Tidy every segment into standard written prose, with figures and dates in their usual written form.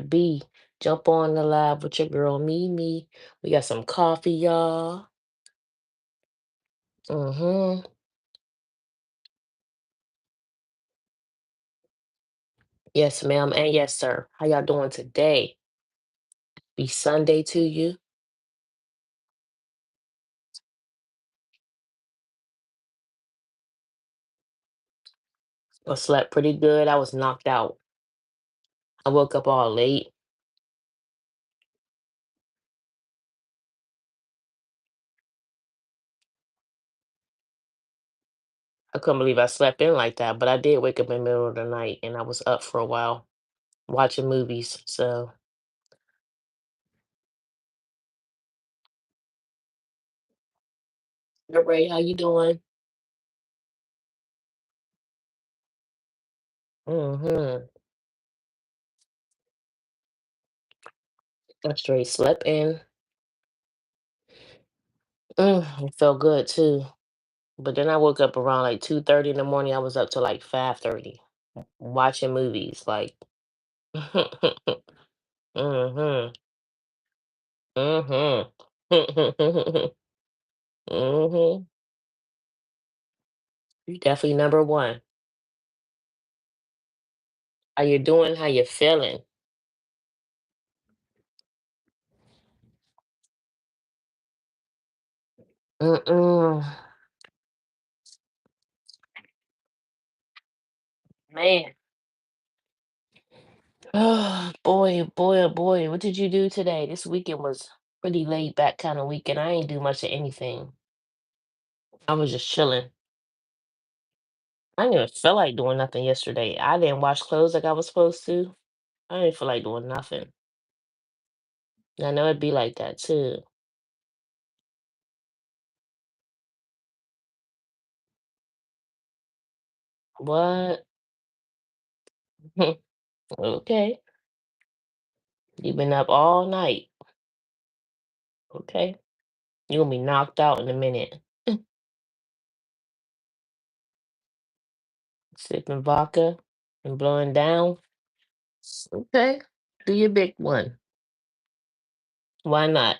to be. Jump on the live with your girl Mimi. We got some coffee, y'all. Mm-hmm. Yes, ma'am, and yes, sir. How y'all doing today? Be Sunday to you. I slept pretty good. I was knocked out. I woke up all late. I couldn't believe I slept in like that, but I did wake up in the middle of the night and I was up for a while watching movies. So, all right, how you doing? Mm-hmm. I straight slept in. It felt good too. But then I woke up around like 2:30 in the morning. I was up to like 5:30 watching movies. Like, mm-hmm. Mm-hmm. Mm-hmm. You definitely number one. How you doing? How you feeling? Mm-mm. Man. Oh boy, boy, oh boy. What did you do today? This weekend was pretty laid back kind of weekend. I ain't do much of anything. I was just chilling. I didn't even feel like doing nothing yesterday. I didn't wash clothes like I was supposed to. I didn't feel like doing nothing. I know it'd be like that too. What? Okay. You've been up all night. Okay. You're gonna be knocked out in a minute. Sipping vodka and blowing down. Okay. Do your big one. Why not?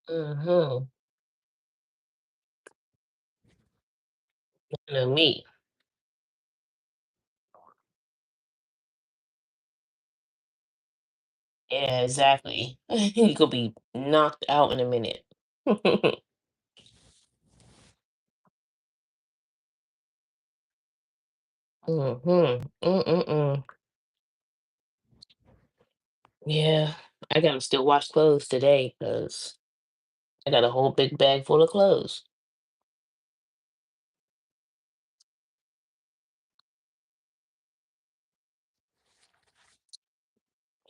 Mm-hmm. You know me. Yeah, exactly. You could be knocked out in a minute. Mm-hmm. Mm-mm-mm. Yeah. I gotta still wash clothes today because I got a whole big bag full of clothes.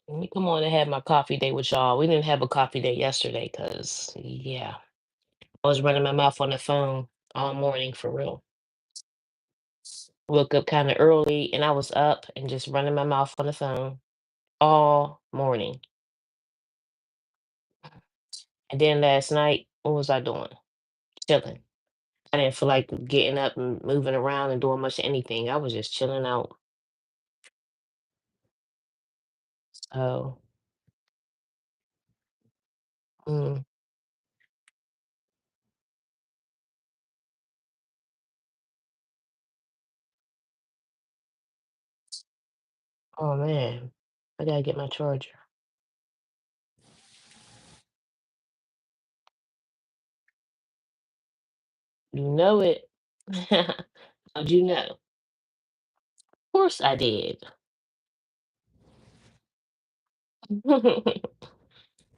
Let me come on and have my coffee day with y'all. We didn't have a coffee day yesterday because, yeah, I was running my mouth on the phone all morning for real. Woke up kind of early and I was up and just running my mouth on the phone all morning. And then last night, what was I doing? Chilling. I didn't feel like getting up and moving around and doing much of anything. I was just chilling out. So, mm, oh man, I gotta get my charger. You know it. How'd you know? Of course I did.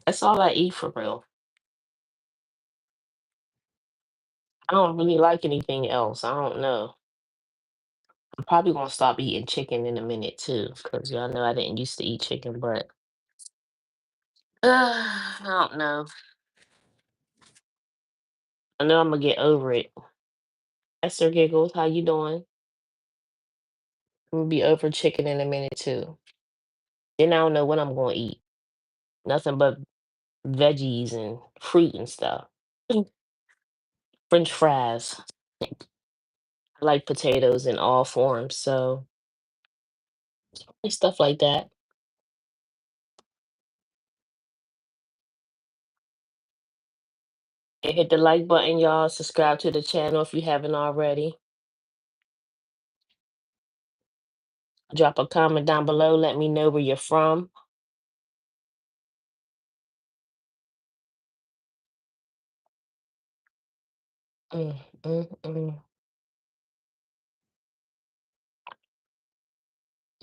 That's all I eat for real. I don't really like anything else. I don't know. I'm probably gonna stop eating chicken in a minute too, because y'all know I didn't used to eat chicken, but I don't know. I know I'm gonna get over it. Esther giggles, how you doing? I'm gonna be over chicken in a minute too. Then I don't know what I'm gonna eat. Nothing but veggies and fruit and stuff. French fries. I like potatoes in all forms, so and stuff like that. And hit the like button, y'all. Subscribe to the channel if you haven't already. Drop a comment down below. Let me know where you're from. Mm,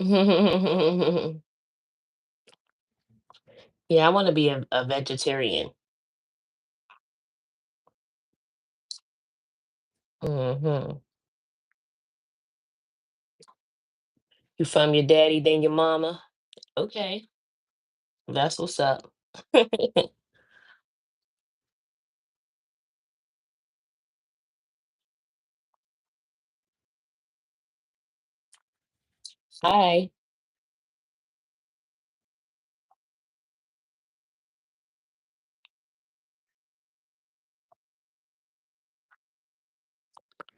mm. Yeah, I want to be a vegetarian. Hmm. You from your daddy, then your mama? Okay, that's what's up. Hi,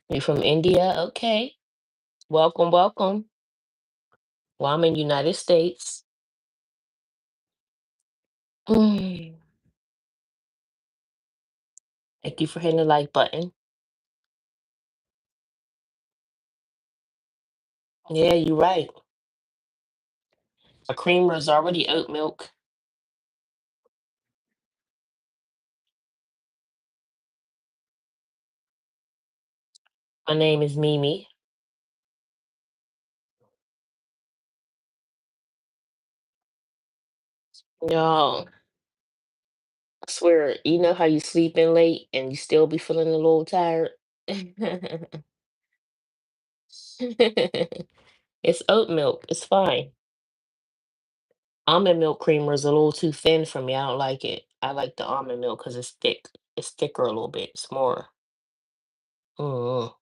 you from India? Okay, welcome, welcome. Well, I'm in United States. Mm. Thank you for hitting the like button. Yeah, you're right. A creamer is already oat milk. My name is Mimi. Y'all, I swear, you know how you sleeping late and you still be feeling a little tired? It's oat milk. It's fine. Almond milk creamer is a little too thin for me. I don't like it. I like the almond milk because it's thick. It's thicker a little bit. It's more. Mm,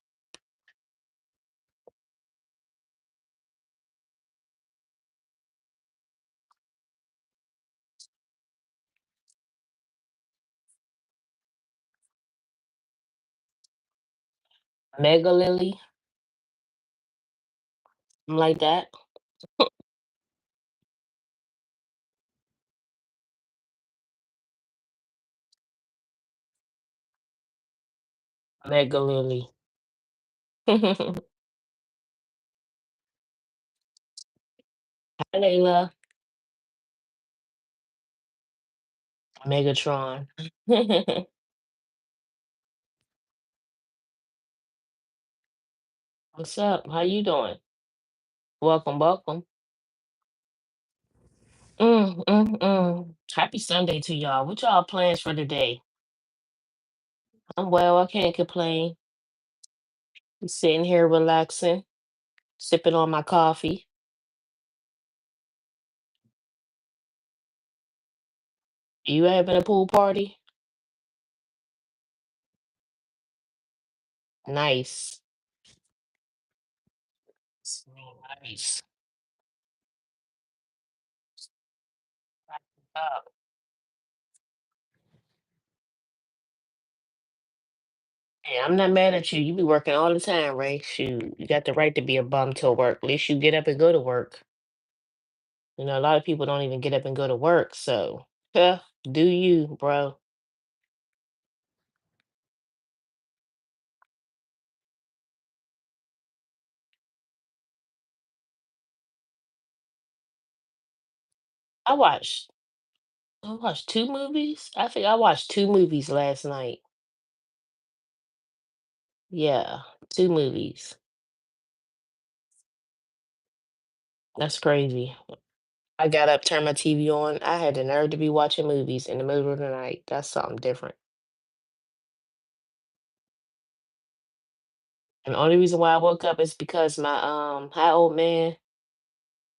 Mega Lily, something like that. Mega Lily. Hi, Layla. Megatron. What's up? How you doing? Welcome, welcome. Happy Sunday to y'all. What y'all plans for today? I'm well. I can't complain. I'm sitting here relaxing, sipping on my coffee. You having a pool party? Nice. Nice. Uh, yeah, I'm not mad at you. You be working all the time, Ray. Shoot, you got the right to be a bum till work. At least you get up and go to work. You know, a lot of people don't even get up and go to work. So, huh, do you, bro? I I watched two movies. I think I watched two movies last night. Yeah, two movies. That's crazy. I got up, turned my TV on. I had the nerve to be watching movies in the middle of the night. That's something different. And the only reason why I woke up is because my hi old man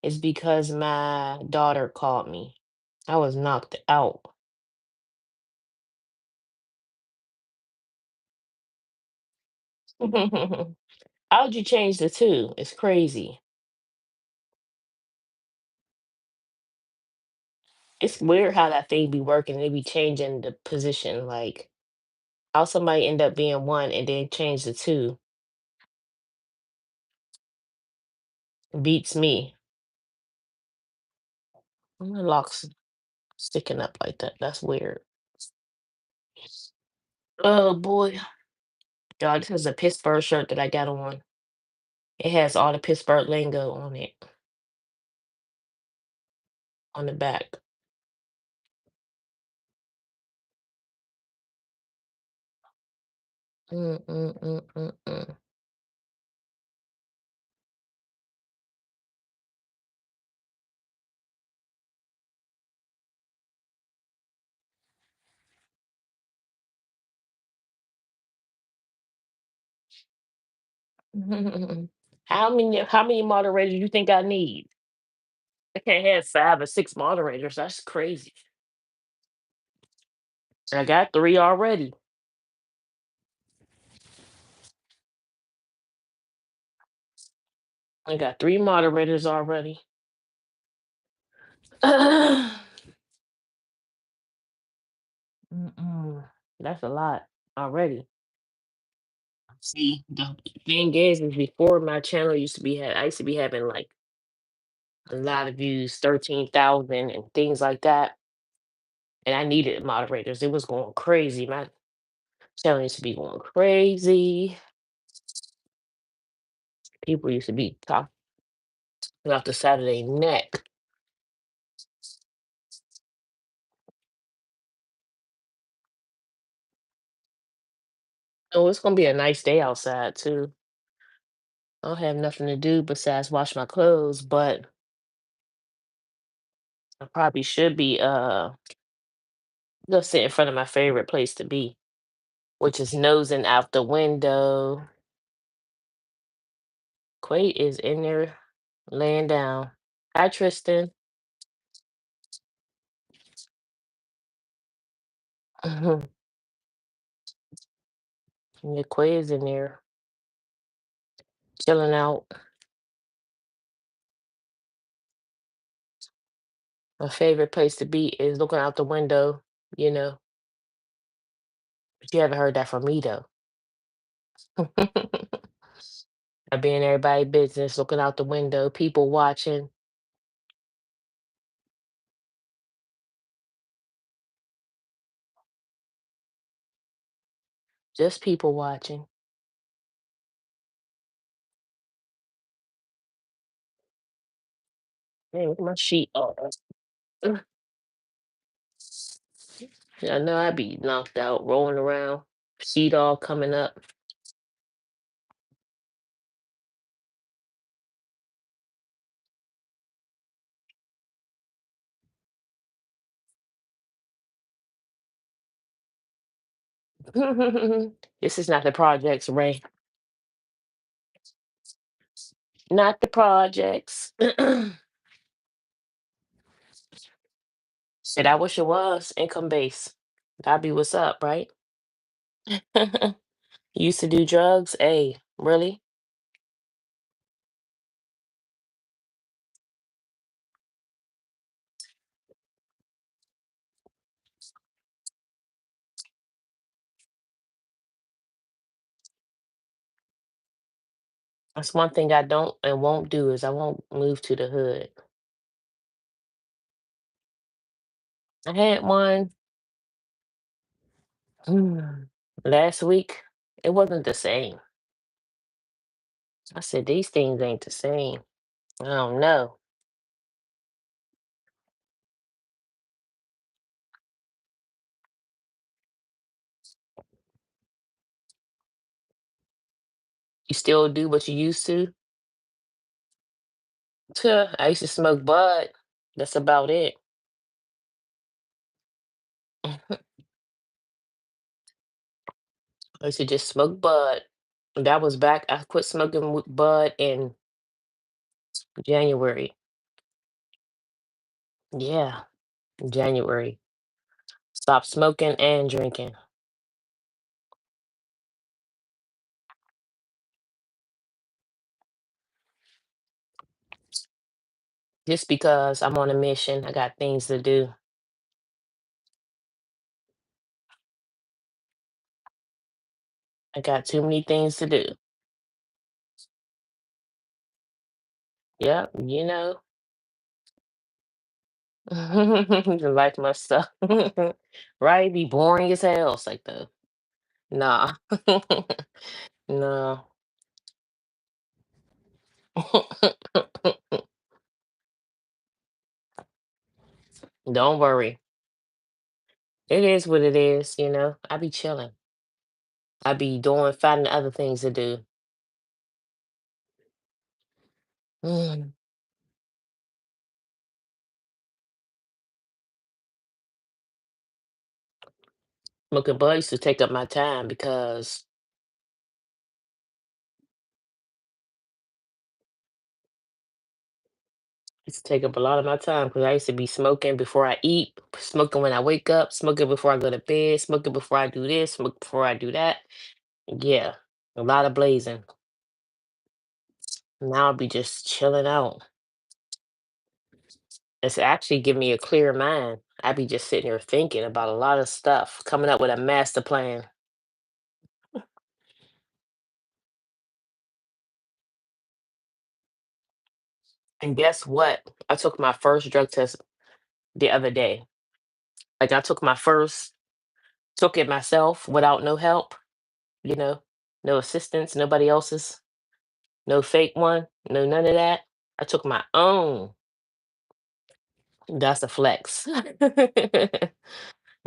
is because my daughter called me. I was knocked out. How would you change the two? It's crazy. It's weird how that thing be working. They be changing the position. Like how somebody end up being one and then change the two. Beats me. My locks sticking up like that. That's weird. Oh boy. God, this is a Pittsburgh shirt that I got on. It has all the Pittsburgh lingo on it on the back. Mm, mm, mm, mm, mm. How many moderators you think I need? I can't have 5 or 6 moderators. That's crazy. I got 3 already. I got 3 moderators already. Mm-mm. That's a lot already. See, the thing is before my channel used to be I used to be having like a lot of views, 13,000 and things like that. And I needed moderators. It was going crazy. My channel used to be going crazy. People used to be talking off the side of their neck. Oh, it's gonna be a nice day outside too. I don't have nothing to do besides wash my clothes, but I probably should be just sit in front of my favorite place to be, which is nosing out the window. Quay is in there laying down. Hi Tristan. Yeah, Quay is in there chilling out. My favorite place to be is looking out the window, you know. But you haven't heard that from me though. I be in everybody's business, looking out the window, people watching, just people watching. Man, look at my sheet. Oh, ugh. I know I'd be knocked out, rolling around, sheet all coming up. This is not the projects, Ray. Not the projects. Shit, I wish it was income base. That'd be what's up, right? You used to do drugs? Hey, really? That's one thing I don't and won't do is I won't move to the hood. I had one last week. It wasn't the same. I said these things ain't the same. I don't know. You still do what you used to? Tuh, I used to smoke bud. That's about it. I used to just smoke bud. That was back. I quit smoking bud in January. Yeah, January. Stopped smoking and drinking just because I'm on a mission. I got things to do. I got too many things to do. Yep, the life must suck. Right? Be boring as hell. It's like the nah. No. Don't worry. It is what it is. I be chilling. I be doing finding other things to do. Mm. Smoking bud used to take up my time because it used to take up a lot of my time because I used to be smoking before I eat, smoking when I wake up, smoking before I go to bed, smoking before I do this, smoke before I do that. Yeah, a lot of blazing. Now I'll be just chilling out. It's actually give me a clear mind. I be just sitting here thinking about a lot of stuff, coming up with a master plan. And guess what? I took my first drug test the other day. Like I took it myself without no help, you know, no assistance, nobody else's, no fake one, no none of that. I took my own. That's a flex.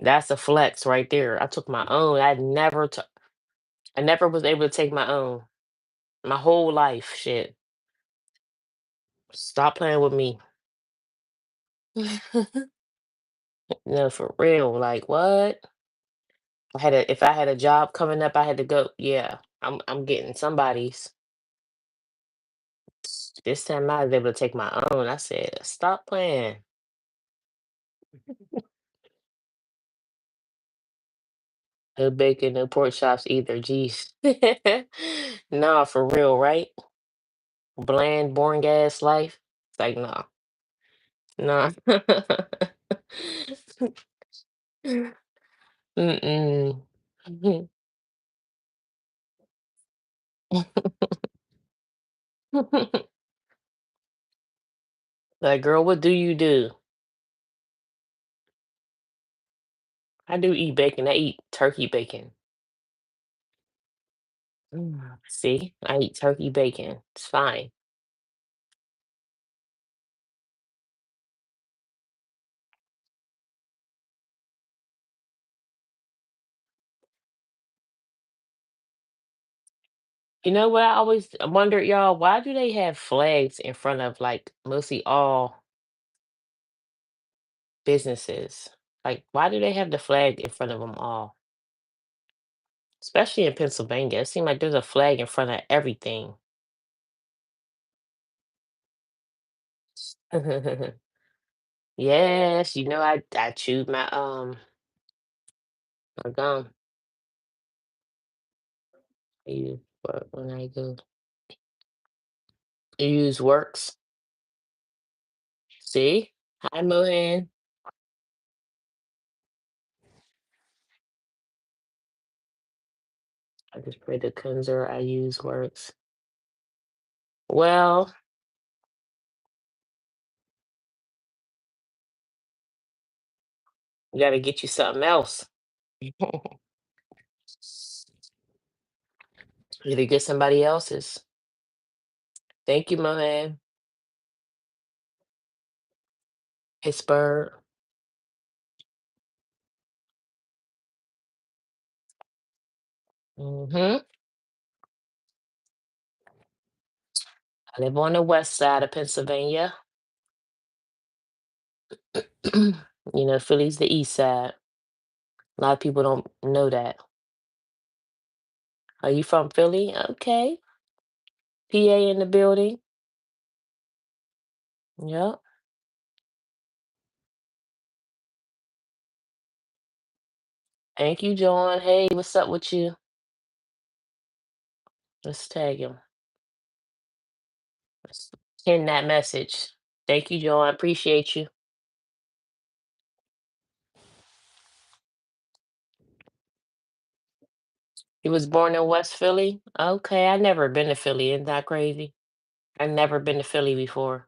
That's a flex right there. I took my own. I never was able to take my own. My whole life. Shit. Stop playing with me. No, for real. Like what? If I had a job coming up, I had to go. Yeah, I'm getting somebody's. This time I was able to take my own. I said, stop playing. No bacon, no pork chops either. Jeez. Nah, for real, right? Bland, boring ass life. It's like, nah, nah. Mm-mm. Like, girl, what do you do? I do eat bacon. I eat turkey bacon. See, I eat turkey bacon. It's fine. You know what? I always wondered, y'all, why do they have flags in front of like mostly all businesses? Like, why do they have the flag in front of them all? Especially in Pennsylvania. It seems like there's a flag in front of everything. Yes, I chewed my gum. I use what when I go. You use works. See? Hi, Mohan. I just pray the cleanser I use works. Well, you gotta get you something else. Either get somebody else's. Thank you, Mohan. Pittsburgh. Hmm. I live on the west side of Pennsylvania. Philly's the east side. A lot of people don't know that. Are you from Philly? Okay. PA in the building. Yep. Thank you, John. Hey, what's up with you? Let's tag him. Let's pin that message. Thank you, John. Appreciate you. He was born in West Philly. Okay, I never been to Philly. Isn't that crazy? I've never been to Philly before.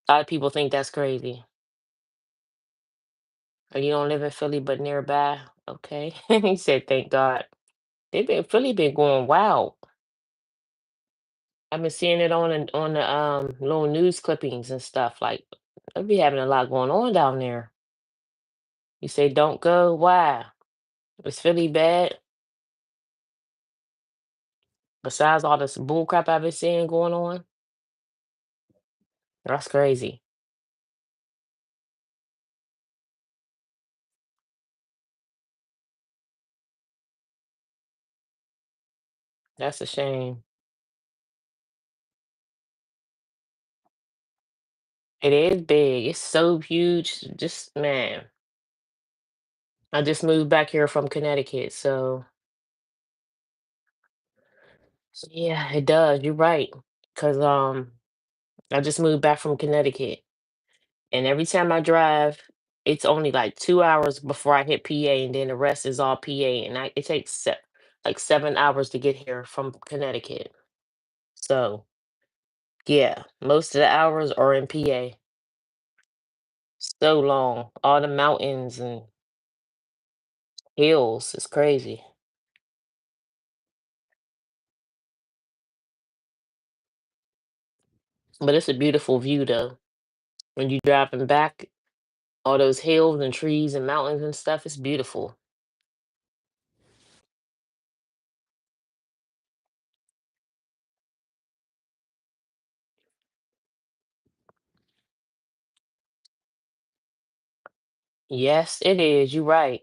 A lot of people think that's crazy. Oh, you don't live in Philly, but nearby? Okay. He said, thank God. Philly been going wild. I've been seeing it on the little news clippings and stuff. Like they be having a lot going on down there. You say don't go. Why? Is Philly bad? Besides all this bull crap I've been seeing going on? That's crazy. That's a shame. It is big. It's so huge. Just man. I just moved back here from Connecticut, so yeah, it does. You're right. Cause I just moved back from Connecticut, and every time I drive, it's only like 2 hours before I hit PA, and then the rest is all PA, and it takes like 7 hours to get here from Connecticut. So yeah, most of the hours are in PA. So long, all the mountains and hills. It's crazy, but it's a beautiful view though. When you driving back, all those hills and trees and mountains and stuff, it's beautiful. Yes, it is. You're right.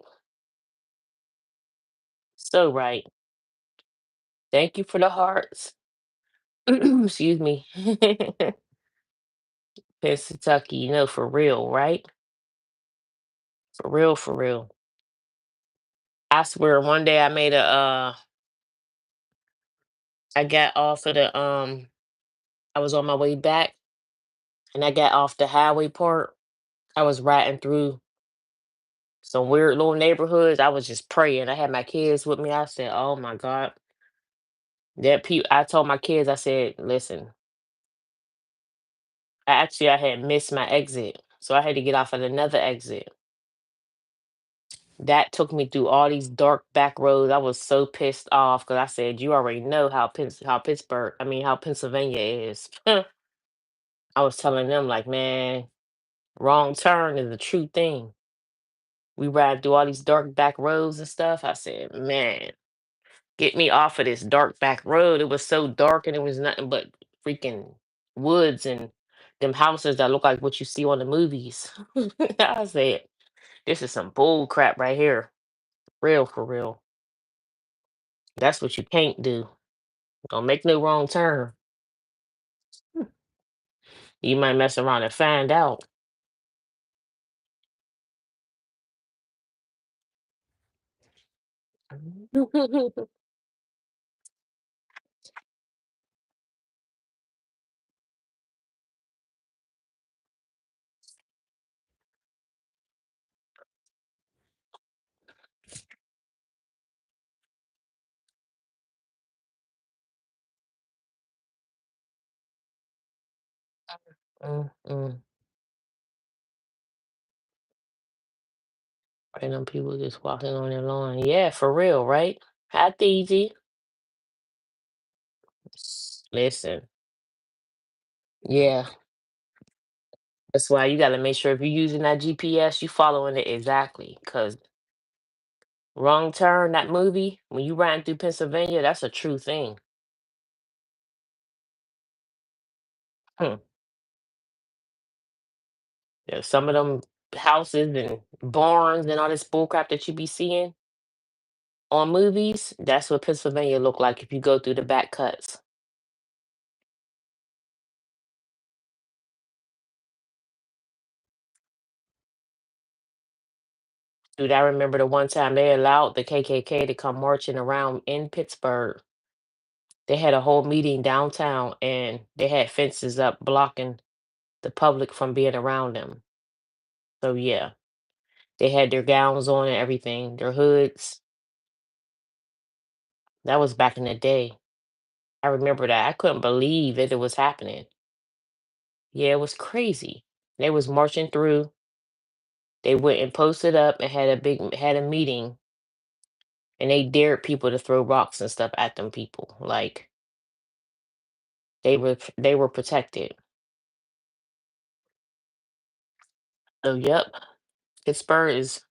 So right. Thank you for the hearts. Excuse me. Kentucky, for real, right? For real, for real. I swear one day I got off of the I was on my way back and I got off the highway part. I was riding through some weird little neighborhoods. I was just praying. I had my kids with me. I said, "Oh my God." I told my kids, I said, "Listen, I had missed my exit. So I had to get off at another exit. That took me through all these dark back roads. I was so pissed off because I said, you already know how Pittsburgh, I mean, how Pennsylvania is." I was telling them, like, man, wrong turn is a true thing. We ride through all these dark back roads and stuff. I said, man, get me off of this dark back road. It was so dark and it was nothing but freaking woods and them houses that look like what you see on the movies. I said, this is some bull crap right here. Real for real. That's what you can't do. Don't make no wrong turn. You might mess around and find out. Mm-mm. Random people just walking on their lawn. Yeah, for real, right? Hi, Easy. Listen, yeah, that's why you got to make sure if you're using that GPS, you following it exactly. Cause wrong turn, that movie, when you riding through Pennsylvania, that's a true thing. Hmm. Yeah, some of them houses and barns and all this bullcrap that you be seeing on movies, that's what Pennsylvania look like if you go through the back cuts. Dude, I remember the one time they allowed the KKK to come marching around in Pittsburgh. They had a whole meeting downtown and they had fences up blocking the public from being around them. So yeah, they had their gowns on and everything, their hoods. That was back in the day. I remember that. I couldn't believe that it was happening. Yeah, it was crazy. They was marching through. They went and posted up and had a meeting, and they dared people to throw rocks and stuff at them people. Like they were protected. So yep, Pittsburgh is.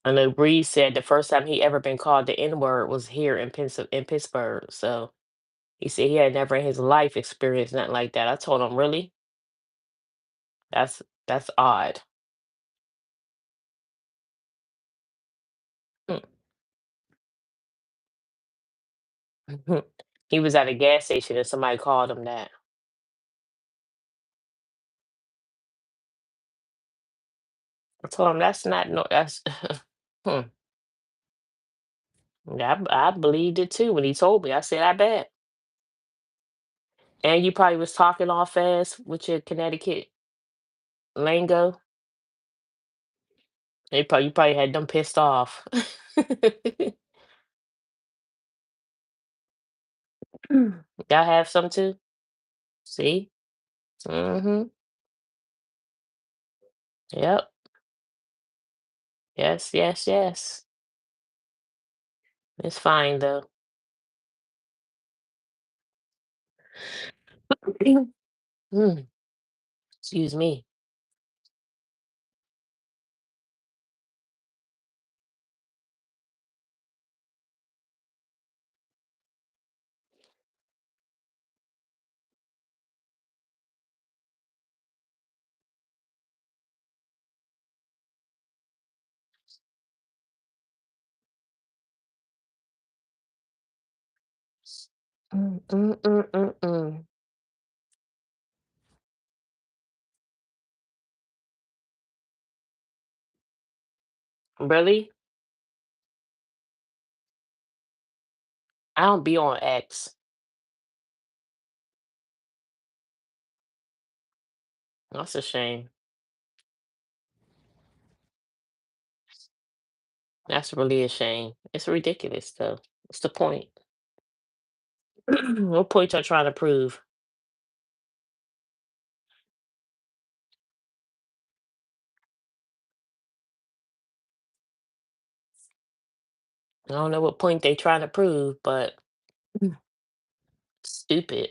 I know Breeze said the first time he ever been called the N word was here in Pittsburgh. So he said he had never in his life experienced nothing like that. I told him, really? That's odd. Hmm. He was at a gas station and somebody called him that. I told him that's not no that's hmm. Yeah, I believed it too when he told me. I said, I bet. And you probably was talking all fast with your Connecticut lingo. You probably had them pissed off. Y'all have some too? See? Mm-hmm. Yep. Yes, yes, yes. It's fine though. Mm, excuse me. Mm, mm, mm, mm, mm. Really? I don't be on X. That's a shame. That's really a shame. It's ridiculous though. What's the point? What point y'all trying to prove? I don't know what point they trying to prove, but Mm. Stupid.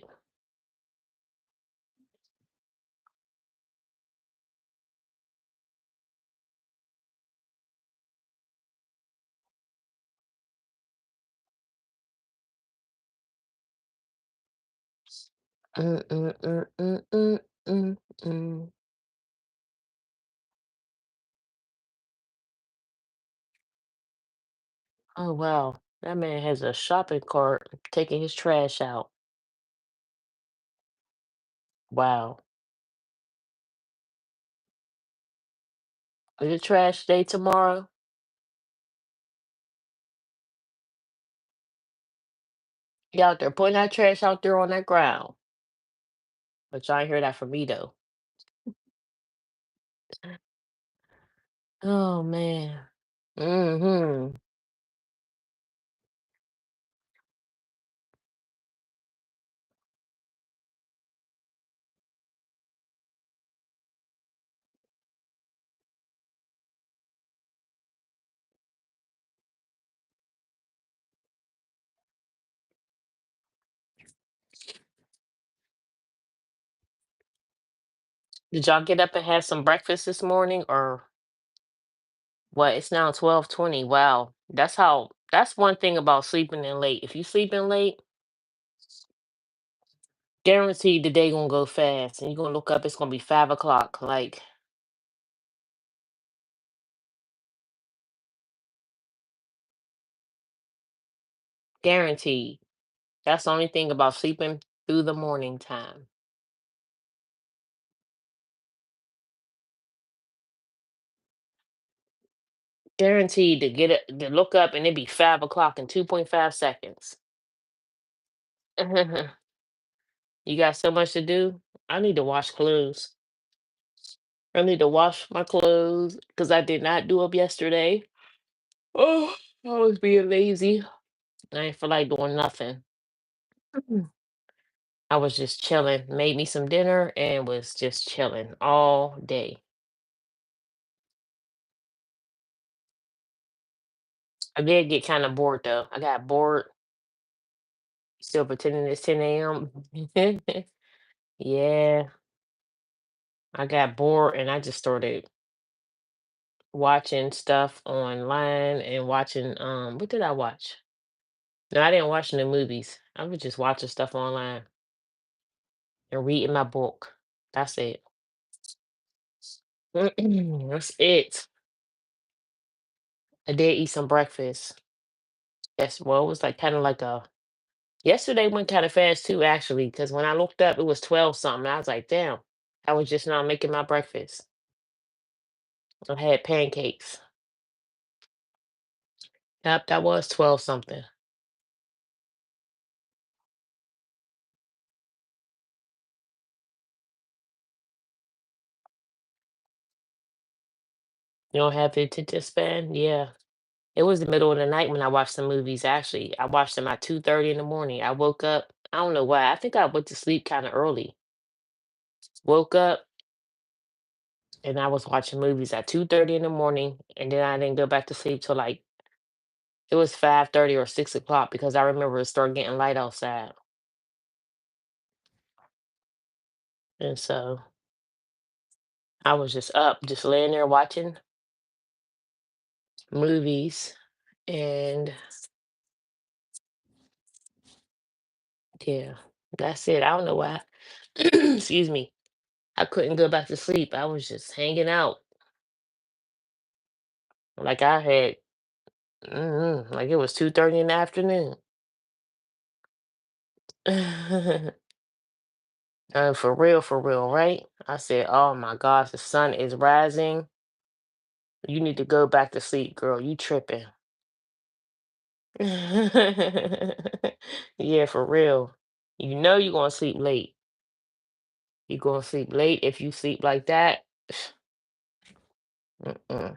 Mm, mm, mm, mm, mm, mm, mm. Oh wow, that man has a shopping cart taking his trash out. Wow. Is it trash day tomorrow? You out there putting that trash out there on that ground. But y'all ain't hear that from me though. Oh man. Mm-hmm. Did y'all get up and have some breakfast this morning or what? It's now 12:20. Wow. That's one thing about sleeping in late. If you sleeping late, guaranteed the day gonna go fast and you're gonna look up, it's gonna be 5 o'clock. Like guaranteed. That's the only thing about sleeping through the morning time. Guaranteed to get it to look up and it be 5 o'clock in 2.5 seconds. You got so much to do. I need to wash clothes. I need to wash my clothes because I did not do them yesterday. Oh, I was being lazy. I didn't feel like doing nothing. Mhm. I was just chilling, made me some dinner and was just chilling all day. I did get kind of bored though. I got bored, still pretending it's 10 a.m. Yeah, I got bored and I just started watching stuff online and watching what did I watch? No, I didn't watch the movies. I was just watching stuff online and reading my book. That's it. That's it. I did eat some breakfast. Yes, well, it was like kind of like a yesterday went kind of fast too, actually, because when I looked up, it was 12 something. I was like, damn, I was just not making my breakfast. I had pancakes. Yep, that was 12 something. You don't have the attention span? Yeah. It was the middle of the night when I watched the movies. Actually, I watched them at 2:30 in the morning. I woke up. I don't know why. I think I went to sleep kind of early. Woke up and I was watching movies at 2:30 in the morning, and then I didn't go back to sleep till like it was 5:30 or 6 o'clock because I remember it started getting light outside. And so I was just up, just laying there watching movies. And yeah, that's it. I don't know why. Excuse me. I couldn't go back to sleep. I was just hanging out. Like I had, like it was 2:30 in the afternoon. For real, right? I said, oh my gosh, the sun is rising. You need to go back to sleep, girl. You tripping. Yeah, for real. You know you're gonna sleep late. You're gonna sleep late if you sleep like that. Mm-mm.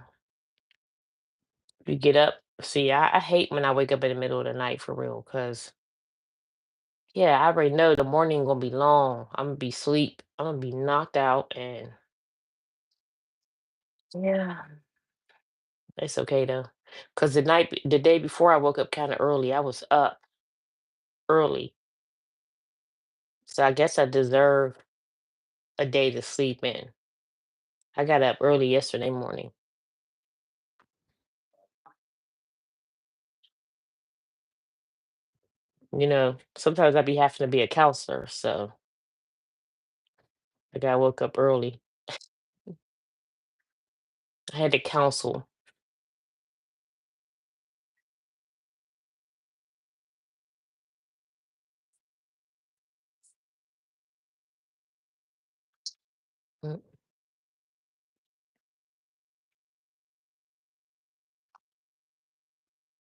You get up. See, I hate when I wake up in the middle of the night for real, cause yeah, I already know the morning gonna be long. I'm gonna be sleep. I'm gonna be knocked out, and yeah, it's okay though, cause the day before I woke up kind of early. I was up early, so I guess I deserve a day to sleep in. I got up early yesterday morning. Sometimes I be having to be a counselor, so I got woke up early. I had to counsel. Mm.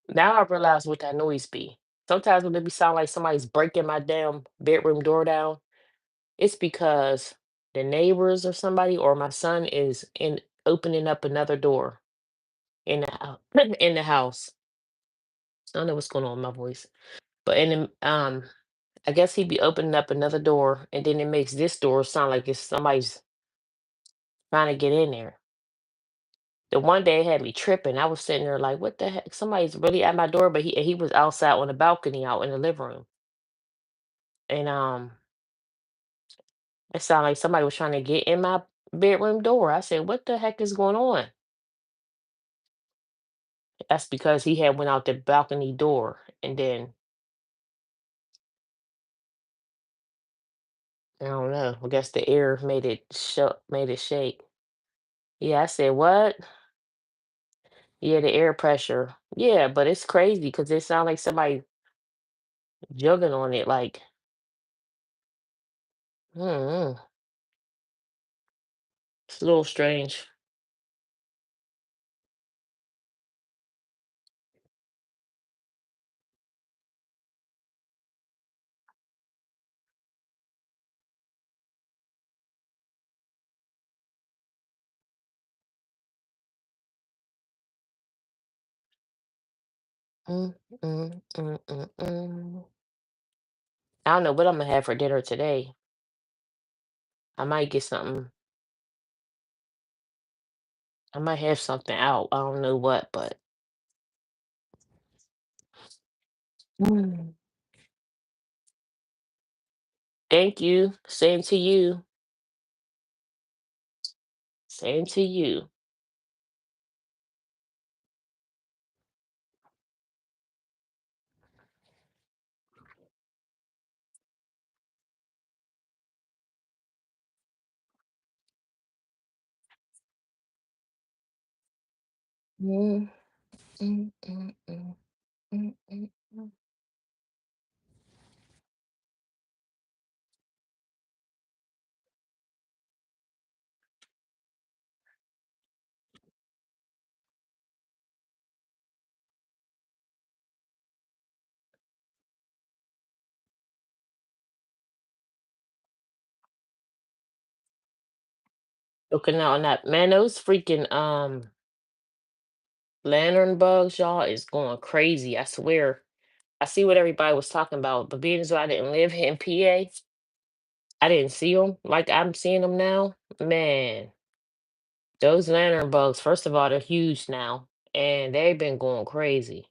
Now I realize what that noise be. Sometimes when it be sound like somebody's breaking my damn bedroom door down, it's because the neighbors or somebody or my son is in opening up another door in the house. In the house. I don't know what's going on with my voice, but I guess he'd be opening up another door, and then it makes this door sound like it's somebody's trying to get in there. The one day it had me tripping. I was sitting there like, what the heck? Somebody's really at my door, but he was outside on the balcony out in the living room. And it sounded like somebody was trying to get in my bedroom door. I said, what the heck is going on? That's because he had went out the balcony door, and then I don't know. I guess the air made it shake. Yeah, I said, what? Yeah, the air pressure. Yeah, but it's crazy because it sounded like somebody jugging on it. Like, mm, it's a little strange. Mm, mm. I don't know what I'm gonna have for dinner today. I might get something. I might have something out. I don't know what, but mm. Thank you. Same to you. Same to you. Mm, mm. Looking out on that, man, those freaking lantern bugs, y'all, is going crazy. I swear. I see what everybody was talking about, but being as though I didn't live in PA, I didn't see them like I'm seeing them now. Man, those lantern bugs, first of all, they're huge now, and they've been going crazy.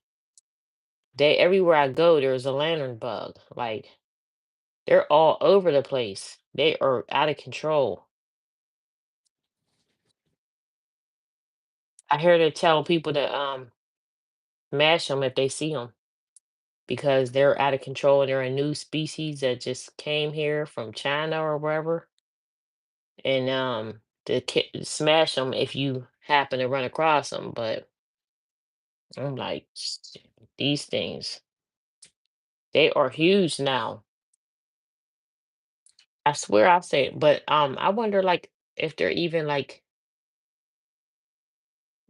They everywhere I go, there's a lantern bug. Like they're all over the place. They are out of control. I hear they tell people to mash them if they see them because they're out of control and they're a new species that just came here from China or wherever. And smash them if you happen to run across them. But I'm like, these things, they are huge now. I swear I'll say it, but I wonder like if they're even like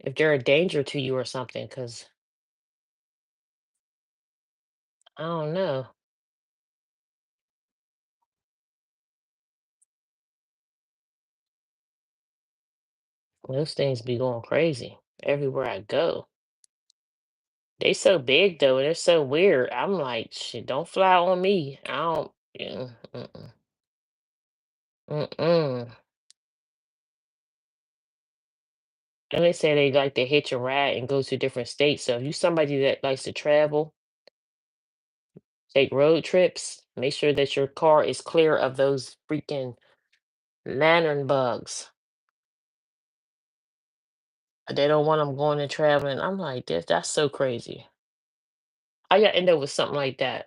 if they're a danger to you or something, because I don't know. Those things be going crazy everywhere I go. They so big though, and they're so weird. I'm like, shit, don't fly on me. I don't. Mm-mm. Mm-mm. And they say they like to hitch a ride and go to different states. So if you somebody that likes to travel, take road trips, make sure that your car is clear of those freaking lantern bugs. They don't want them going and traveling. I'm like, that's so crazy. I got end up with something like that.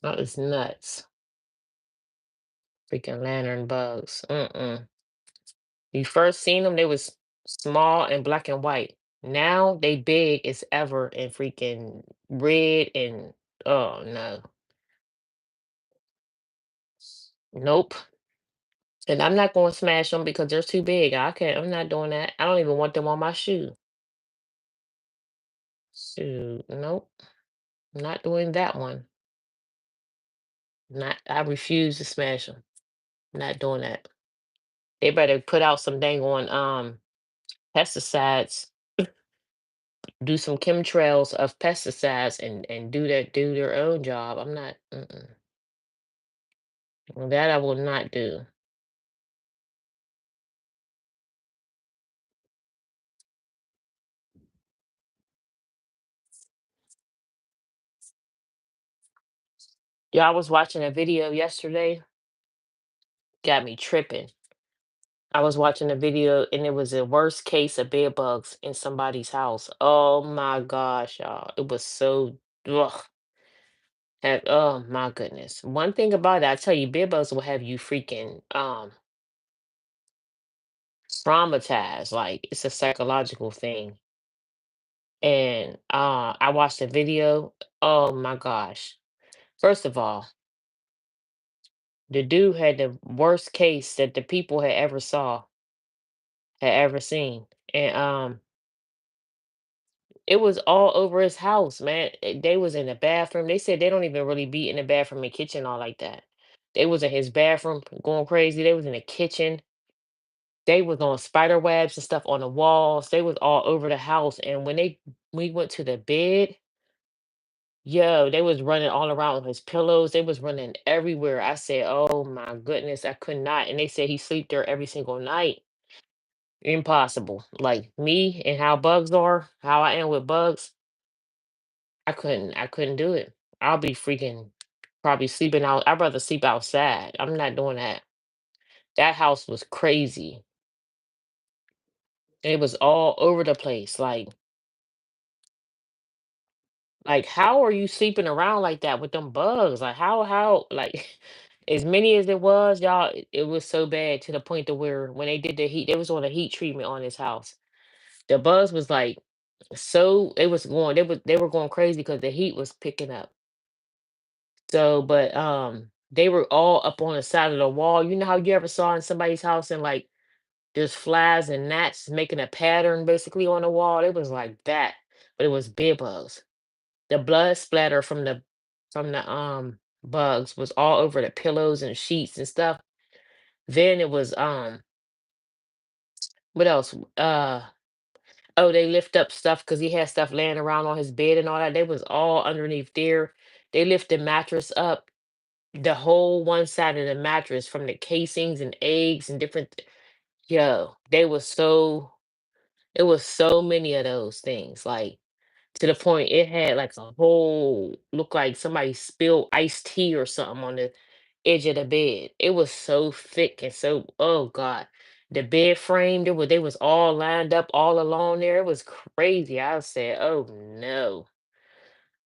That was nuts. Freaking lantern bugs. Mm-mm. You first seen them, they was small and black and white. Now they big as ever and freaking red and oh no. Nope. And I'm not going to smash them because they're too big. I can't. I'm not doing that. I don't even want them on my shoe. Shoot, nope. Not doing that one. Not. I refuse to smash them. Not doing that. They better put out some dang on pesticides. Do some chemtrails of pesticides and do their own job. I'm not. That I will not do. Yeah, I was watching a video yesterday. Got me tripping. I was watching a video and it was the worst case of bed bugs in somebody's house. Oh my gosh, y'all. It was so ugh. Oh my goodness. One thing about it, I tell you, bed bugs will have you freaking traumatized. Like it's a psychological thing. And I watched a video. Oh my gosh. First of all, the dude had the worst case that the people had ever seen. And It was all over his house, man. They was in the bathroom. They said they don't even really be in the bathroom and kitchen all like that. They was in his bathroom going crazy. They was in the kitchen. They was on spider webs and stuff on the walls. They was all over the house. And when we went to the bed, yo, they was running all around his pillows. They was running everywhere. I said, "Oh my goodness, I could not." And they said he sleep there every single night. Impossible. Like me and how bugs are, how I am with bugs, I couldn't do it. I'll be freaking probably sleeping out. I'd rather sleep outside. I'm not doing that. That house was crazy. It was all over the place. Like how are you sleeping around like that with them bugs? Like how like as many as it was, y'all, it was so bad to the point to where when they did the heat, they was on a heat treatment on his house. The bugs was like so it was going they were going crazy because the heat was picking up. So, but they were all up on the side of the wall. You know how you ever saw in somebody's house and like there's flies and gnats making a pattern basically on the wall? It was like that, but it was bed bugs. The blood splatter from the bugs was all over the pillows and sheets and stuff. Then it was what else? Oh, they lift up stuff because he had stuff laying around on his bed and all that. They was all underneath there. They lift the mattress up, the whole one side of the mattress from the casings and eggs and different yo, they was so it was so many of those things. Like to the point it had like a whole look like somebody spilled iced tea or something on the edge of the bed. It was so thick and so oh God. The bed frame, they was all lined up all along there. It was crazy. I said, oh no.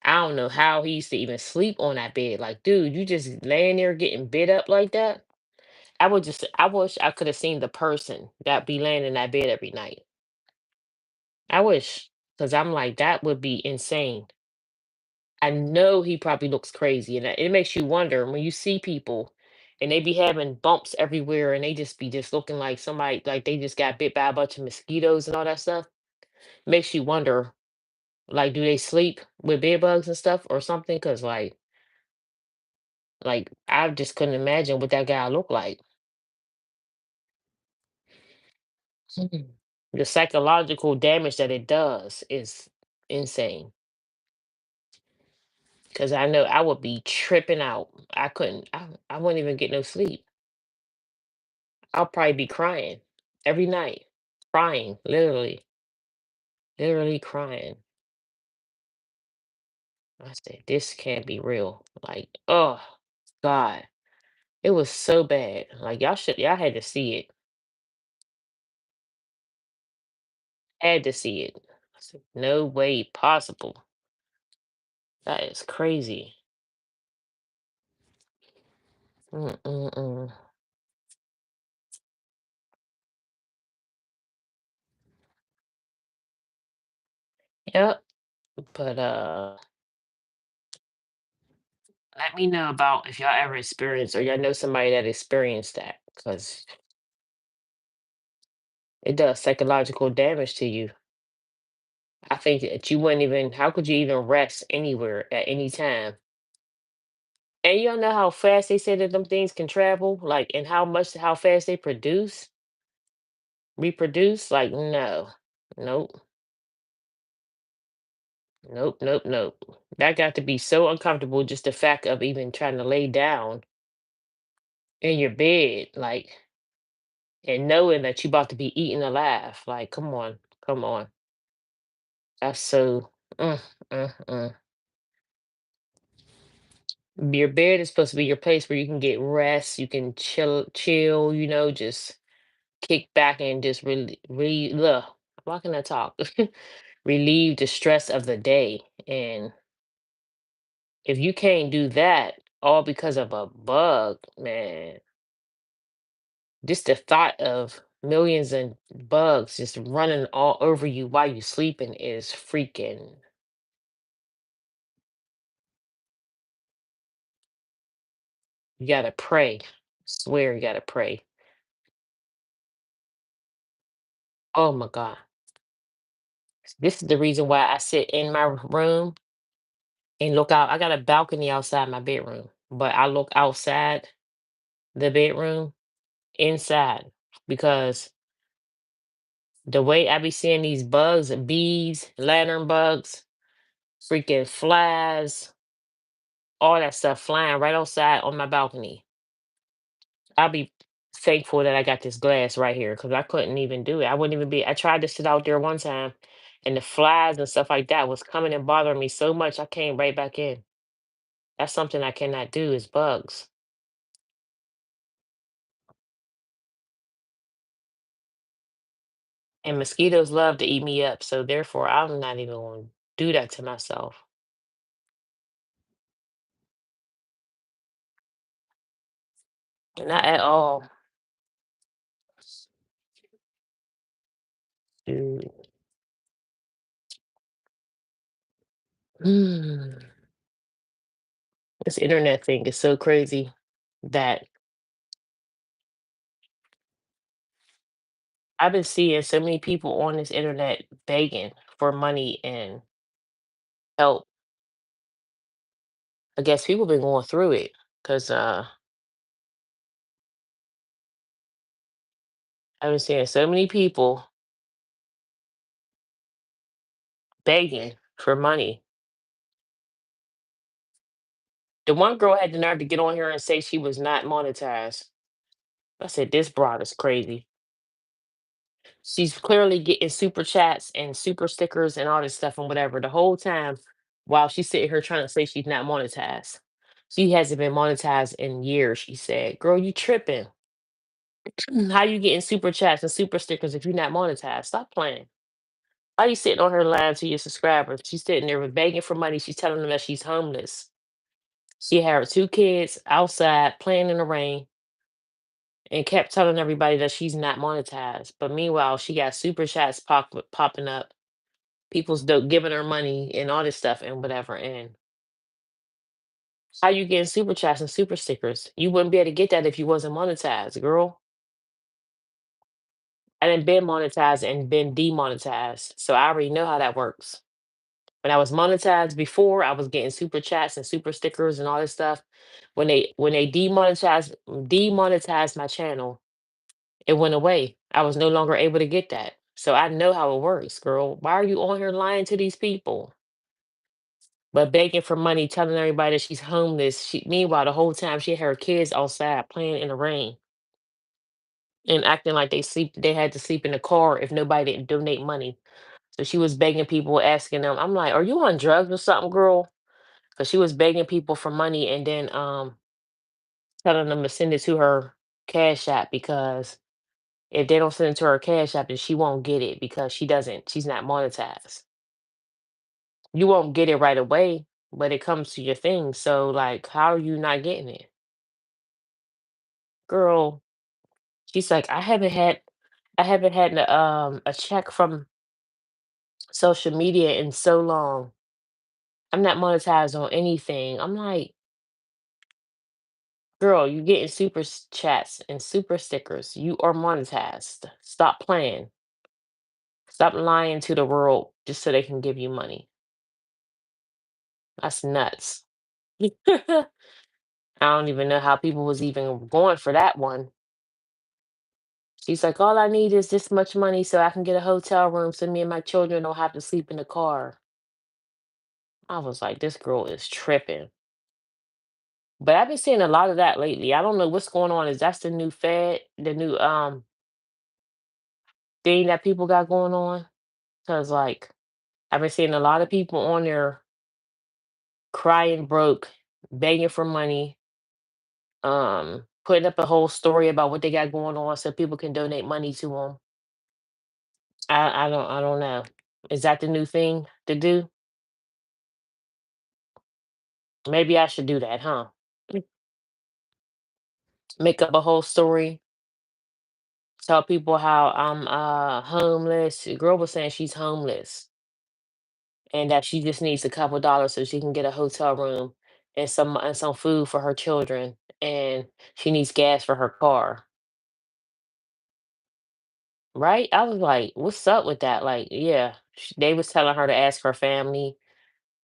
I don't know how he used to even sleep on that bed. Like, dude, you just laying there getting bit up like that. I wish I could have seen the person that be laying in that bed every night. I wish, because I'm like, that would be insane. I know he probably looks crazy, and it makes you wonder when you see people and they be having bumps everywhere and they just be just looking like somebody like they just got bit by a bunch of mosquitoes and all that stuff. Makes you wonder, like, do they sleep with bed bugs and stuff or something? Because like I just couldn't imagine what that guy looked like. Mhm. The psychological damage that it does is insane. Because I know I would be tripping out. I wouldn't even get no sleep. I'll probably be crying every night. Crying, literally, literally crying. I said, this can't be real. Like, oh God. It was so bad. Like y'all had to see it. Had to see it. I said, no way possible. That is crazy. Mm-mm-mm. Yep. But let me know about if y'all ever experienced or y'all know somebody that experienced that because it does psychological damage to you. I think that you wouldn't even, how could you even rest anywhere at any time? And you don't know how fast they say that them things can travel, like, and how fast they reproduce. Like, no, nope, nope, nope, nope. That got to be so uncomfortable just the fact of even trying to lay down in your bed, like, and knowing that you about to be eaten alive. Like, come on, come on. That's so. Mm, mm. Your bed is supposed to be your place where you can get rest, you can chill, just kick back and just why can I talk? Relieve the stress of the day. And if you can't do that, all because of a bug, man, just the thought of millions of bugs just running all over you while you sleeping is freaking. You gotta pray. Swear you gotta pray. Oh my God. This is the reason why I sit in my room and look out. I got a balcony outside my bedroom, but I look outside the bedroom inside because the way I be seeing these bugs, bees, lantern bugs, freaking flies, all that stuff flying right outside on my balcony. I'll be thankful that I got this glass right here because I couldn't even do it. I wouldn't even be. I tried to sit out there one time, and the flies and stuff like that was coming and bothering me so much. I came right back in. That's something I cannot do is bugs. And mosquitoes love to eat me up. So therefore, I'm not even going to do that to myself. Not at all. Dude. Mm. This internet thing is so crazy that I've been seeing so many people on this internet begging for money and help. I guess people been going through it because I've been seeing so many people begging for money. The one girl had the nerve to get on here and say she was not monetized. I said, this broad is crazy. She's clearly getting super chats and super stickers and all this stuff and whatever the whole time while she's sitting here trying to say she's not monetized. She hasn't been monetized in years, she said. Girl, you tripping. How you getting super chats and super stickers if you're not monetized? Stop playing. Why you sitting on her line to your subscribers? She's sitting there begging for money. She's telling them that she's homeless. She had her two kids outside playing in the rain and kept telling everybody that she's not monetized. But meanwhile, she got super chats popping up, people's giving her money and all this stuff and whatever. And how you getting super chats and super stickers? You wouldn't be able to get that if you wasn't monetized, girl. I didn't been monetized and been demonetized, so I already know how that works. When I was monetized before, I was getting super chats and super stickers and all this stuff. When they demonetized my channel, it went away. I was no longer able to get that. So I know how it works, girl. Why are you on here lying to these people? But begging for money, telling everybody that she's homeless. Meanwhile, the whole time she had her kids outside playing in the rain and acting like they had to sleep in the car if nobody didn't donate money. So she was begging people, asking them. I'm like, are you on drugs or something, girl? Because she was begging people for money and then telling them to send it to her cash app because if they don't send it to her cash app, then she won't get it because she's not monetized. You won't get it right away, but it comes to your thing. So like, how are you not getting it? Girl, she's like, I haven't had a check from social media in so long. I'm not monetized on anything. I'm like, girl, you getting chats and super stickers. You are monetized. Stop playing. Stop lying to the world just so they can give you money. That's nuts. I don't even know how people was even going for that one. She's like, all I need is this much money so I can get a hotel room so me and my children don't have to sleep in the car. I was like, this girl is tripping. But I've been seeing a lot of that lately. I don't know what's going on. Is that's the new the new thing that people got going on? Cause like I've been seeing a lot of people on there crying broke, begging for money, putting up a whole story about what they got going on so people can donate money to them. I don't know. Is that the new thing to do? Maybe I should do that, huh? Make up a whole story, tell people how I'm homeless. The girl was saying she's homeless and that she just needs a couple dollars so she can get a hotel room and some food for her children and she needs gas for her car. Right? I was like, what's up with that? Like, yeah. They was telling her to ask her family.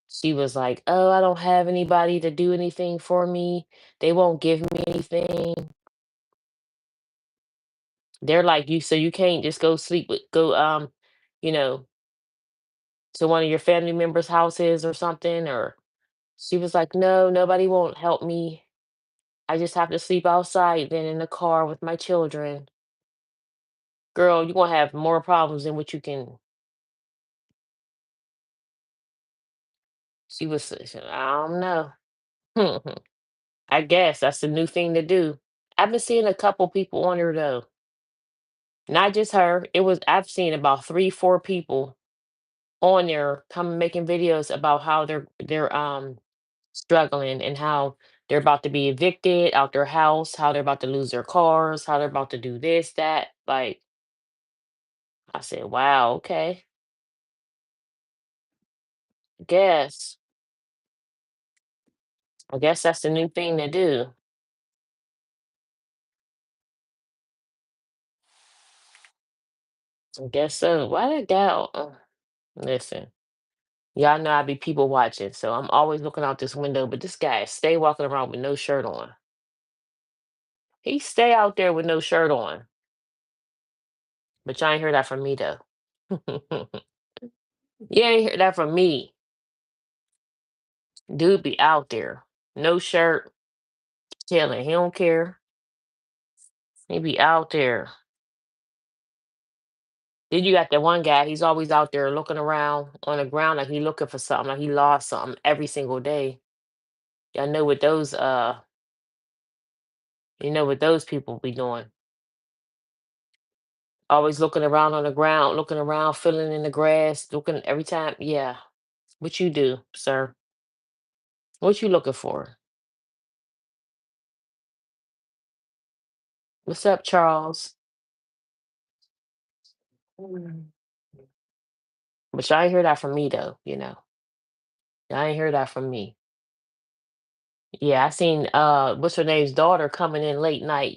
She was like, "Oh, I don't have anybody to do anything for me. They won't give me anything." They're like, "You so you can't just go sleep with you know, to one of your family members' houses or something?" Or she was like, "No, nobody won't help me. I just have to sleep outside then in the car with my children." Girl, you're gonna have more problems than what you can. I don't know. I guess that's the new thing to do. I've been seeing a couple people on her though. Not just her. I've seen about 3, 4 people on there come making videos about how they're struggling and how they're about to be evicted out their house, how they're about to lose their cars, how they're about to do this, that. Like I said, wow, okay. Guess. I guess that's the new thing to do. I guess so. Why that gal? Listen, y'all know I be people watching, so I'm always looking out this window. But this guy stay walking around with no shirt on. He stay out there with no shirt on. But y'all ain't hear that from me though. You ain't hear that from me. Dude be out there, no shirt, chilling. He don't care. He be out there. Then you got that one guy. He's always out there looking around on the ground like he looking for something, like he lost something every single day. Y'all know what those you know what those people be doing. Always looking around on the ground, looking around, feeling in the grass, looking every time. Yeah. What you do, sir? What you looking for? What's up, Charles? Mm. But y'all ain't hear that from me though, you know. Y'all ain't hear that from me. Yeah, I seen what's her name's daughter coming in late night,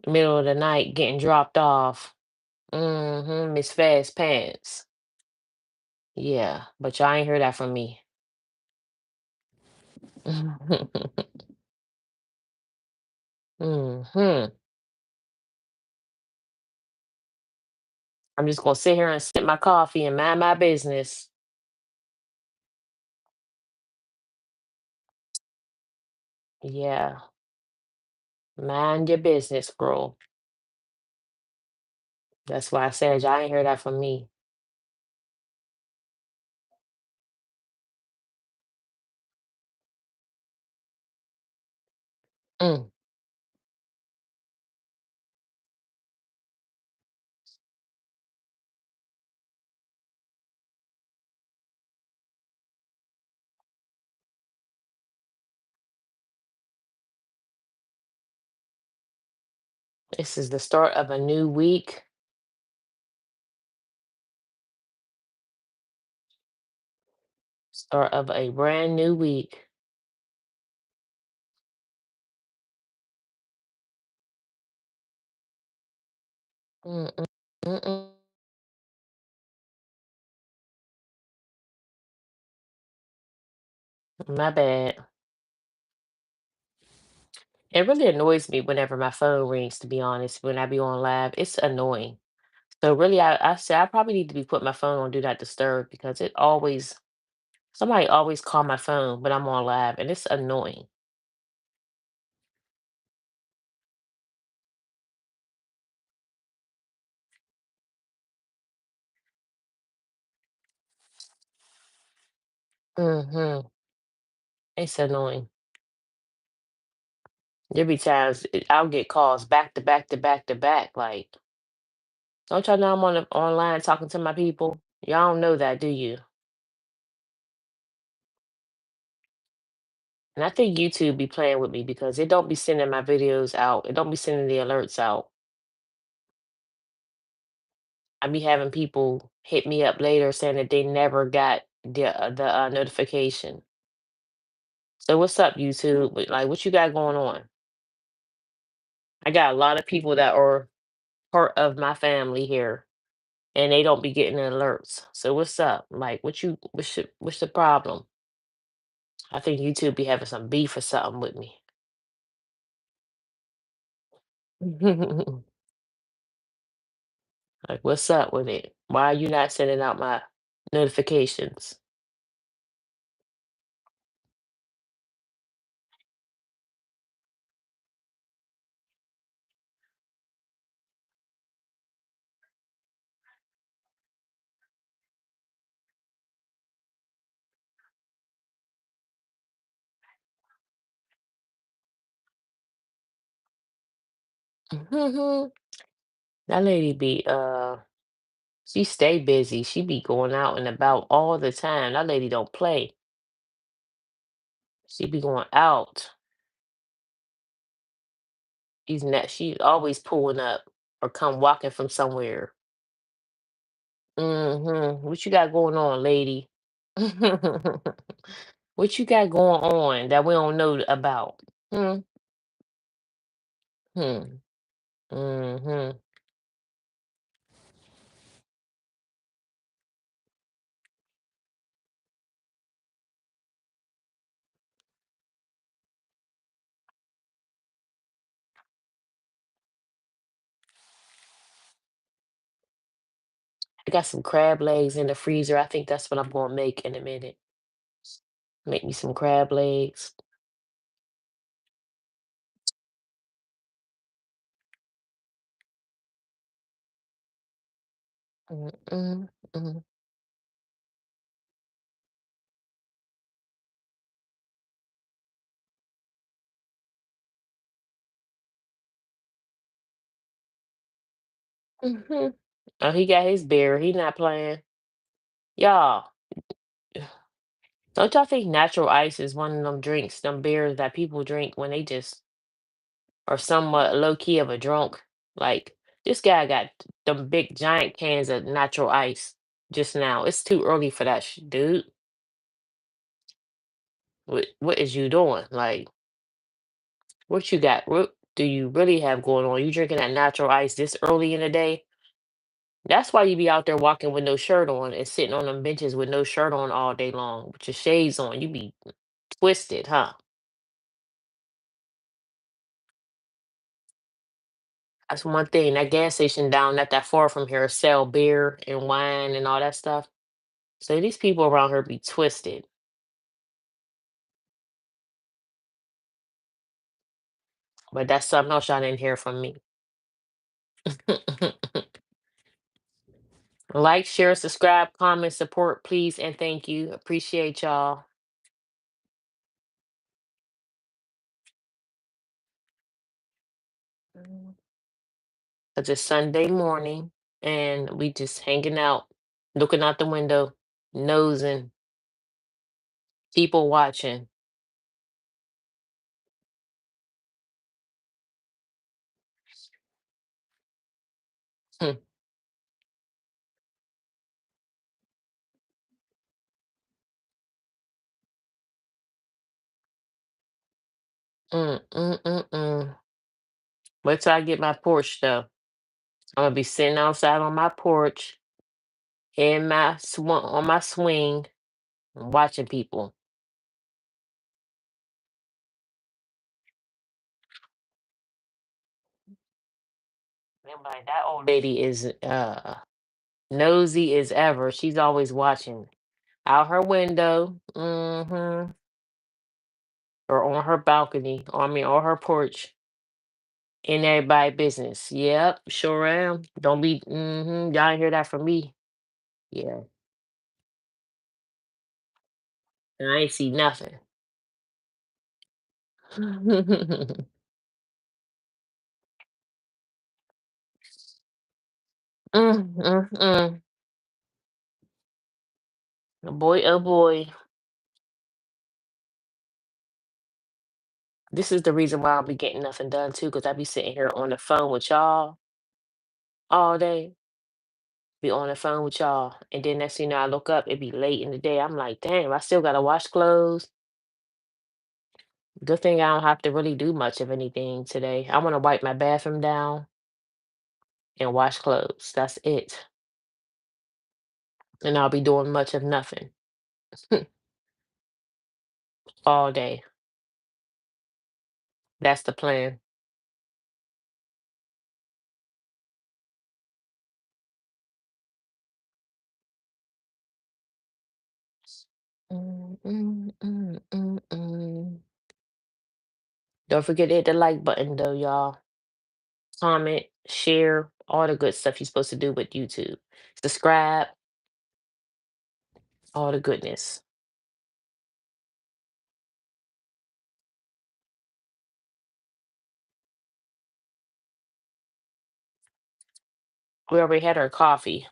middle of the night getting dropped off. Miss Fast Pants. Yeah, but y'all ain't hear that from me. hmm I'm just gonna sit here and sip my coffee and mind my business. Yeah, mind your business, girl. That's why I said y'all ain't hear that from me. Mm. This is the start of a new week, start of a brand new week. Mm-mm, mm-mm. My bad. It really annoys me whenever my phone rings, to be honest, when I be on live. It's annoying. So really, I say I probably need to be put my phone on do not disturb because somebody always call my phone when I'm on live and it's annoying. hmm It's annoying. There be times I'll get calls back to back to back to back. Like, don't y'all know I'm online talking to my people? Y'all don't know that, do you? And I think YouTube be playing with me because it don't be sending my videos out. It don't be sending the alerts out. I be having people hit me up later saying that they never got the notification. So what's up, YouTube? Like, what you got going on? I got a lot of people that are part of my family here. and they don't be getting the alerts. So what's up? Like, what's the problem? I think YouTube be having some beef or something with me. Like, what's up with it? Why are you not sending out my notifications? That lady be she stay busy. She be going out and about all the time. That lady don't play. She be going out. She's always pulling up or come walking from somewhere. What you got going on, lady? What you got going on that we don't know about? Hmm. Hmm. Hmm. I got some crab legs in the freezer. I think that's what I'm gonna make in a minute. Make me some crab legs. Mm, mm, mm, mhm. Oh, he got his beer. He not playing. Y'all, don't y'all think natural ice is one of them drinks, them beers that people drink when they just are somewhat low key of a drunk? Like, this guy got them big giant cans of natural ice just now. It's too early for that, dude. What is you doing? Like, what you got? What do you really have going on? You drinking that natural ice this early in the day? That's why you be out there walking with no shirt on and sitting on them benches with no shirt on all day long with your shades on. You be twisted, huh? That's one thing. That gas station down not that far from here sell beer and wine and all that stuff. So these people around here be twisted. But that's something else y'all didn't hear from me. Like, share, subscribe, comment, support, please, and thank you. Appreciate y'all. 'Cause it's Sunday morning and we just hanging out, looking out the window, nosing, people watching. Hmm. Mm. Wait till I get my porch though. I'm gonna be sitting outside on my porch in my on my swing, watching people. I'm like, that old lady is nosy as ever. She's always watching out her window, or on her balcony, or I mean, on her porch, in everybody business. Yep, sure am. Don't be, y'all ain't hear that from me. Yeah, I ain't see nothing. Mm. Boy, oh boy. This is the reason why I'll be getting nothing done too, because I be sitting here on the phone with y'all all day. Be on the phone with y'all. And then next thing you know, I look up, it be late in the day. I'm like, damn, I still gotta wash clothes. Good thing I don't have to really do much of anything today. I wanna wipe my bathroom down and wash clothes. That's it. and I'll be doing much of nothing all day. That's the plan. Mm, mm, mm, mm, mm. Don't forget to hit the like button though, y'all. Comment, share, all the good stuff you're supposed to do with YouTube. Subscribe, all the goodness. We already had our coffee.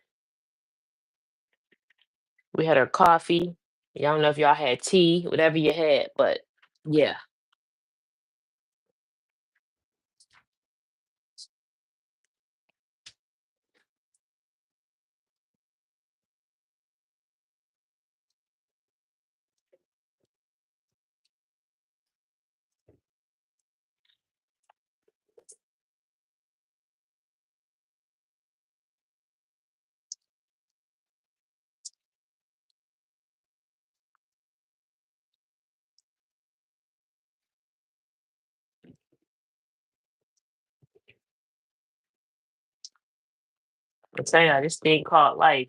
We had our coffee. Y'all don't know if y'all had tea, whatever you had, but yeah, I'm saying this thing called life.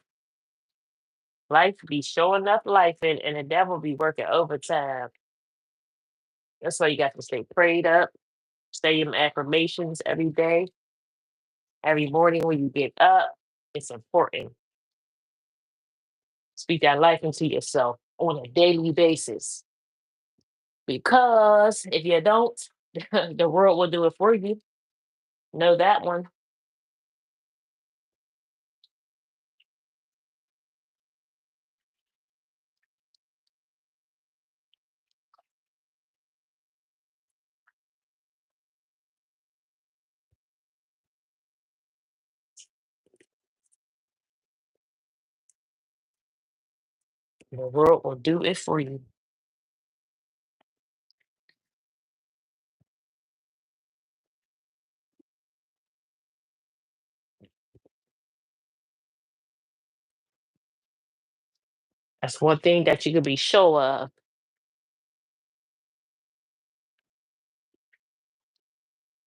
Life be showing up life and the devil be working overtime. That's why you got to stay prayed up, say your affirmations every day, every morning when you get up. It's important. Speak that life into yourself on a daily basis. Because if you don't, the world will do it for you. Know that one. The world will do it for you. That's one thing that you can be sure of.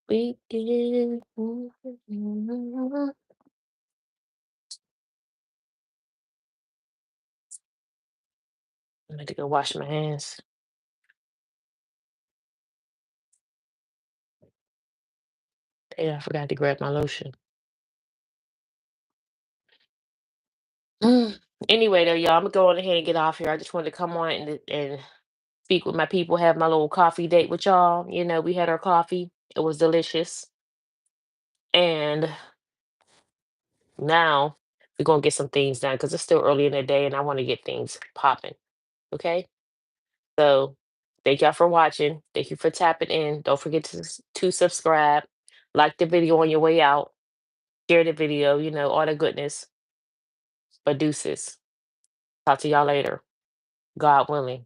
We can. I need to go wash my hands. Hey, I forgot to grab my lotion. Mm. Anyway, though, y'all, I'm gonna go on ahead and get off here. I just wanted to come on and speak with my people, have my little coffee date with y'all. We had our coffee. It was delicious. And now we're gonna get some things done because it's still early in the day and I want to get things popping. Okay. So thank y'all for watching. Thank you for tapping in. Don't forget to subscribe, like the video on your way out, share the video, all the goodness. But deuces. Talk to y'all later. God willing.